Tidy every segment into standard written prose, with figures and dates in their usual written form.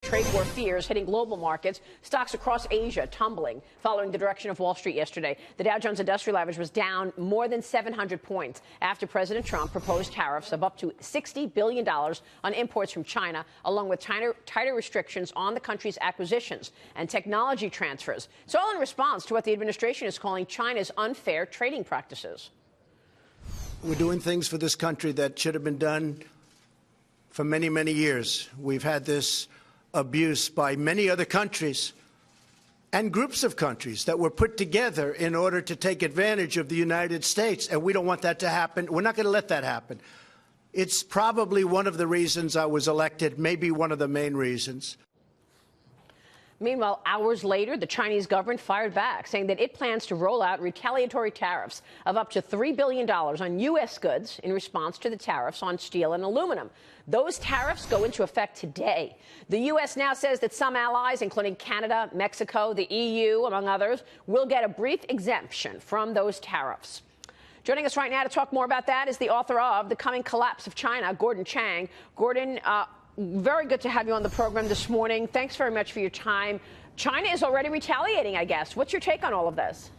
trade war fears hitting global markets. Stocks across Asia tumbling following the direction of Wall Street yesterday. The Dow Jones Industrial Average was down more than 700 points after President Trump proposed tariffs of up to $60 billion on imports from China, along with tighter restrictions on the country's acquisitions and technology transfers. It's all in response to what the administration is calling China's unfair trading practices. We're doing things for this country that should have been done for many, many years. We've had this abuse by many other countries and groups of countries that were put together in order to take advantage of the United States, and we don't want that to happen. We're not going to let that happen. It's probably one of the reasons I was elected, maybe one of the main reasons. Meanwhile, hours later, the Chinese government fired back, saying that it plans to roll out retaliatory tariffs of up to $3 billion on U.S. goods in response to the tariffs on steel and aluminum. Those tariffs go into effect today. The U.S. now says that some allies, including Canada, Mexico, the EU, among others, will get a brief exemption from those tariffs. Joining us right now to talk more about that is the author of The Coming Collapse of China, Gordon Chang. Gordon, very good to have you on the program this morning. Thanks very much for your time. China is already retaliating, I guess. What's your take on all of this?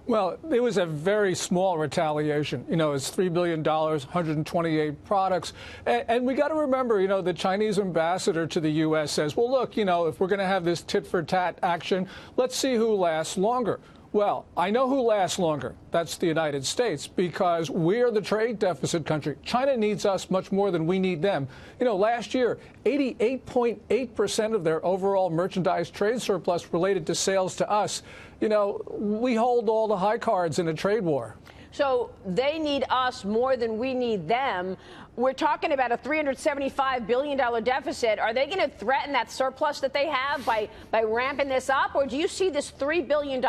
Well, it was a very small retaliation. You know, it's $3 billion, 128 products. And we got to remember, you know, the Chinese ambassador to the U.S. says, well, look, you know, if we're going to have this tit-for-tat action, let's see who lasts longer. Well, I know who lasts longer. That's the United States, because we're the trade deficit country. China needs us much more than we need them. You know, last year, 88.8% of their overall merchandise trade surplus related to sales to us. You know, we hold all the high cards in a trade war. So they need us more than we need them. We're talking about a $375 billion deficit. Are they going to threaten that surplus that they have by ramping this up? Or do you see this $3 billion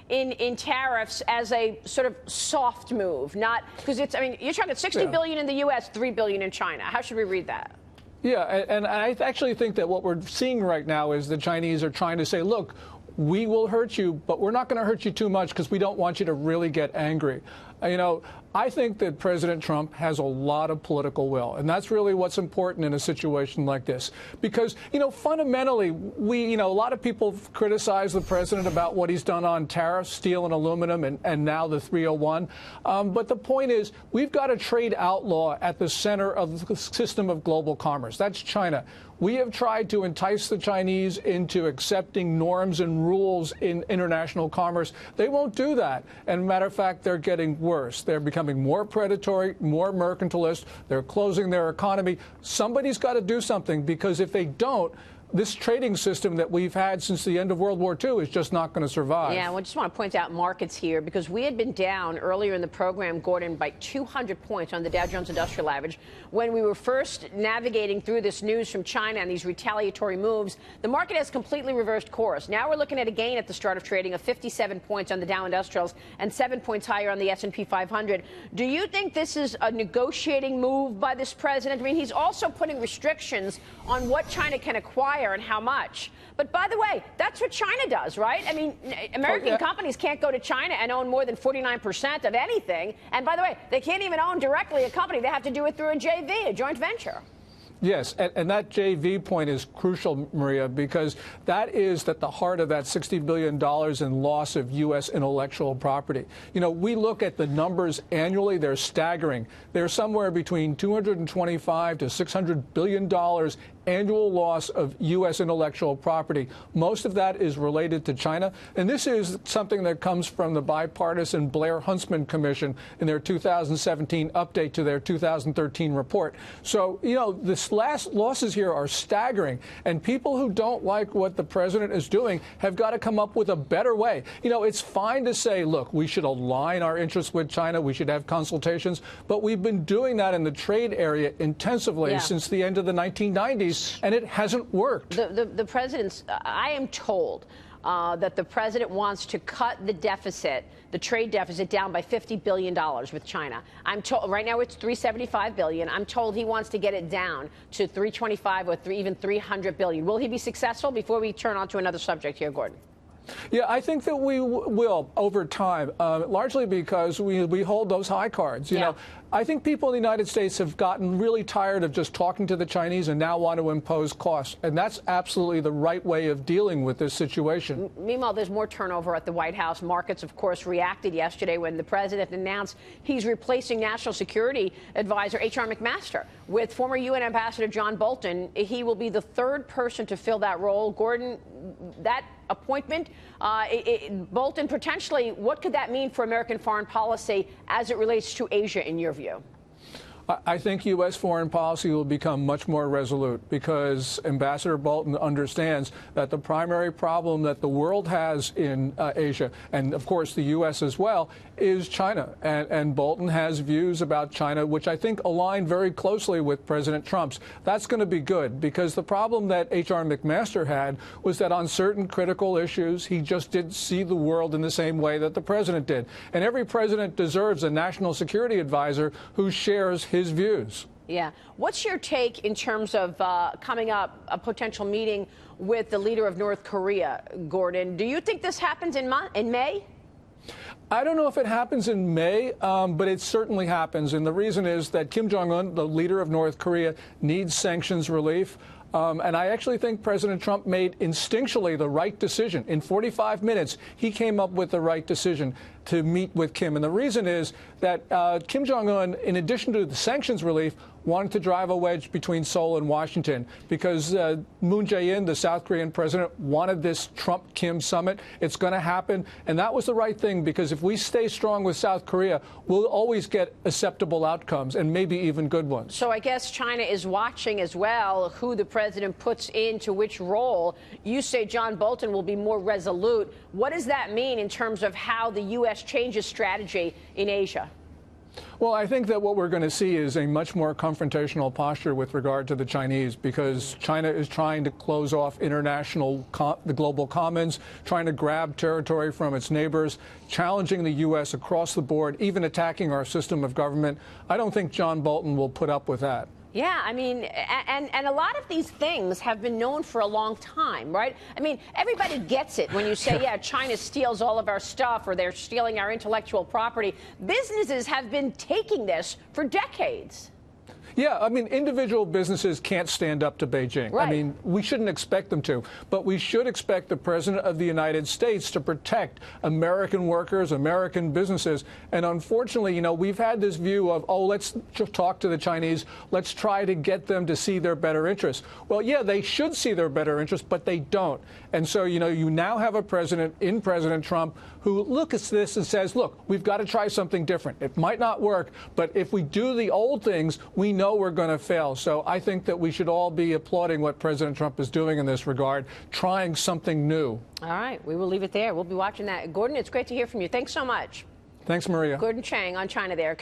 in tariffs as a sort of soft move? Not because it's, I mean, you're talking $60 billion in the U.S., $3 billion in China. How should we read that? Yeah, and I actually think that what we're seeing right now is the Chinese are trying to say, look, we will hurt you, but we're not going to hurt you too much because we don't want you to really get angry. You know, I think that President Trump has a lot of political will, and that's really what's important in a situation like this. Because, you know, fundamentally, a lot of people criticize the president about what he's done on tariffs, steel and aluminum, and now the 301. But the point is, we've got a trade outlaw at the center of the system of global commerce. That's China. We have tried to entice the Chinese into accepting norms and rules in international commerce. They won't do that. And matter of fact, they're getting worse. They're becoming more predatory, more mercantilist. They're closing their economy. Somebody's got to do something, because if they don't, this trading system that we've had since the end of World War II is just not going to survive. Yeah, I just want to point out markets here, because we had been down earlier in the program, Gordon, by 200 points on the Dow Jones Industrial Average. When we were first navigating through this news from China and these retaliatory moves, the market has completely reversed course. Now we're looking at a gain at the start of trading of 57 points on the Dow Industrials and 7 points higher on the S&P 500. Do you think this is a negotiating move by this president? I mean, he's also putting restrictions on what China can acquire and how much. But by the way, that's what China does, right? I mean, American companies can't go to China and own more than 49% of anything. And by the way, they can't even own directly a company. They have to do it through a JV, a joint venture. Yes, and that JV point is crucial, Maria, because that is at the heart of that $60 billion in loss of U.S. intellectual property. You know, we look at the numbers annually, they're staggering. They're somewhere between $225 to $600 billion annual loss of U.S. intellectual property. Most of that is related to China. And this is something that comes from the bipartisan Blair-Huntsman Commission in their 2017 update to their 2013 report. So, you know, this last losses here are staggering. And people who don't like what the president is doing have got to come up with a better way. You know, it's fine to say, look, we should align our interests with China. We should have consultations. But we've been doing that in the trade area intensively since the end of the 1990s. And it hasn't worked. The president's, I am told that the president wants to cut the deficit, the trade deficit, down by $50 billion with China. I'm told right now it's $375 billion. I'm told he wants to get it down to $325 or even $300 billion. Will he be successful? Before we turn on to another subject here, Gordon. Yeah, I think that we will over time, largely because we hold those high cards. You know, I think people in the United States have gotten really tired of just talking to the Chinese and now want to impose costs. And that's absolutely the right way of dealing with this situation. Meanwhile, there's more turnover at the White House. Markets, of course, reacted yesterday when the president announced he's replacing National Security Advisor H.R. McMaster with former UN Ambassador John Bolton. He will be the third person to fill that role. Gordon, that appointment, Bolton potentially, what could that mean for American foreign policy as it relates to Asia, in your view? I think U.S. foreign policy will become much more resolute because Ambassador Bolton understands that the primary problem that the world has in Asia, and of course the U.S. as well, is China. And Bolton has views about China which I think align very closely with President Trump's. That's going to be good because the problem that H.R. McMaster had was that on certain critical issues he just didn't see the world in the same way that the president did. And every president deserves a national security advisor who shares his views. Yeah. What's your take in terms of coming up, a potential meeting with the leader of North Korea, Gordon? Do you think this happens in May? I don't know if it happens in May, but it certainly happens. And the reason is that Kim Jong-un, the leader of North Korea, needs sanctions relief. And I actually think President Trump made instinctually the right decision. In 45 minutes, he came up with the right decision to meet with Kim. And the reason is that Kim Jong-un, in addition to the sanctions relief, wanted to drive a wedge between Seoul and Washington because Moon Jae-in, the South Korean president, wanted this Trump-Kim summit. It's going to happen. And that was the right thing because if we stay strong with South Korea, we'll always get acceptable outcomes and maybe even good ones. So I guess China is watching as well who the president puts into which role. You say John Bolton will be more resolute. What does that mean in terms of how the U.S. changes strategy in Asia? Well, I think that what we're going to see is a much more confrontational posture with regard to the Chinese because China is trying to close off the global commons, trying to grab territory from its neighbors, challenging the U.S. across the board, even attacking our system of government. I don't think John Bolton will put up with that. Yeah, I mean, and a lot of these things have been known for a long time, right? I mean, everybody gets it when you say, yeah, China steals all of our stuff or they're stealing our intellectual property. Businesses have been taking this for decades. Yeah, I mean, individual businesses can't stand up to Beijing. Right. I mean, we shouldn't expect them to, but we should expect the President of the United States to protect American workers, American businesses. And unfortunately, you know, we've had this view of, oh, let's just talk to the Chinese. Let's try to get them to see their better interests. Well, yeah, they should see their better interests, but they don't. And so, you know, you now have a president in President Trump who looks at this and says, look, we've got to try something different. It might not work, but if we do the old things, we know we're going to fail. So I think that we should all be applauding what President Trump is doing in this regard, trying something new. All right. We will leave it there. We'll be watching that. Gordon, it's great to hear from you. Thanks so much. Thanks, Maria. Gordon Chang on China there.